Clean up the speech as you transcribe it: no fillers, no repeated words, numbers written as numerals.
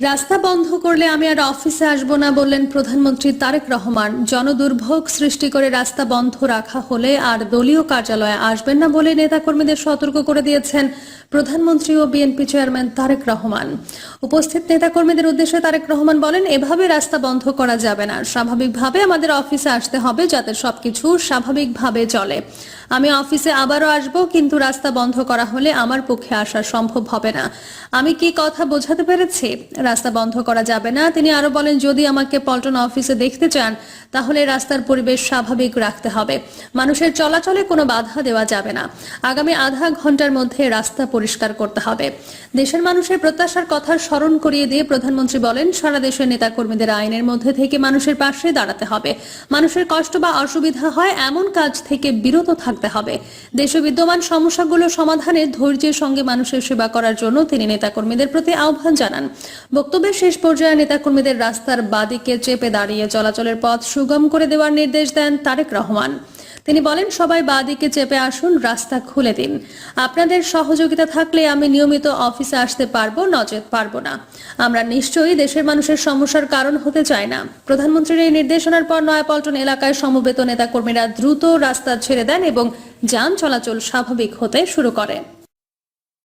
রাস্তা বন্ধ করলে আমি আর অফিসে আসবো না বললেন প্রধানমন্ত্রী তারেক রহমান। জনদুর্ভোগ সৃষ্টি করে রাস্তা বন্ধ রাখা হলে আর দলীয় কার্যালয়ে আসবেন না বলে নেতাকর্মীদের সতর্ক করে দিয়েছেন প্রধানমন্ত্রী ও বিএনপি চেয়ারম্যান তারেক রহমান। উপস্থিত নেতাকর্মীদের উদ্দেশ্যে তারেক রহমান বলেন, এভাবে রাস্তা বন্ধ করা যাবে না। স্বাভাবিকভাবে আমাদের অফিসে আসতে হবে যাতে সবকিছু স্বাভাবিকভাবে চলে। আমি অফিসে আবারও আসব, কিন্তু রাস্তা বন্ধ করা হলে আমার পক্ষে আসা সম্ভব হবে না। আমি কি কথা বোঝাতে পেরেছি? রাস্তা বন্ধ করা যাবে না। তিনি আরো বলেন, যদি আমাকে পল্টন অফিসে দেখতে চান তাহলে রাস্তার পরিবেশ স্বাভাবিক রাখতে হবে। মানুষের চলাচলে কোনো বাধা দেওয়া যাবে না। আগামী আধা ঘন্টার মধ্যে রাস্তা পরিষ্কার করতে হবে। দেশের মানুষের প্রত্যাশার কথা স্মরণ করিয়ে দিয়ে প্রধানমন্ত্রী বলেন, সারা দেশের নেতাকর্মীদের আইনের মধ্যে থেকে মানুষের পাশে দাঁড়াতে হবে। মানুষের কষ্ট বা অসুবিধা হয় এমন কাজ থেকে বিরত থাকতে হবে। দেশে বিদ্যমান সমস্যাগুলো সমাধানে ধৈর্যের সঙ্গে মানুষের সেবা করার জন্য তিনি নেতাকর্মীদের প্রতি আহ্বান জানান। বক্তব্যের শেষ পর্যায়ে নেতাকর্মীদের রাস্তার বাদিকে চেপে দাঁড়িয়ে চলাচলের পথ সুগম করে দেওয়ার নির্দেশ দেন তারেক রহমান। তিনি বলেন, সবাই বাদিকে চেপে আসুন, রাস্তা খুলে দিন। আপনাদের সহযোগিতা থাকলে আমি নিয়মিত অফিসে আসতে পারবো, নচেত পারবো না। আমরা নিশ্চয়ই দেশের মানুষের সমস্যার কারণ হতে চাই না। প্রধানমন্ত্রীর এই নির্দেশনার পর নয়াপল্টন এলাকায় সমবেত নেতাকর্মীরা দ্রুত রাস্তা ছেড়ে দেন এবং যান চলাচল স্বাভাবিক হতে শুরু করে।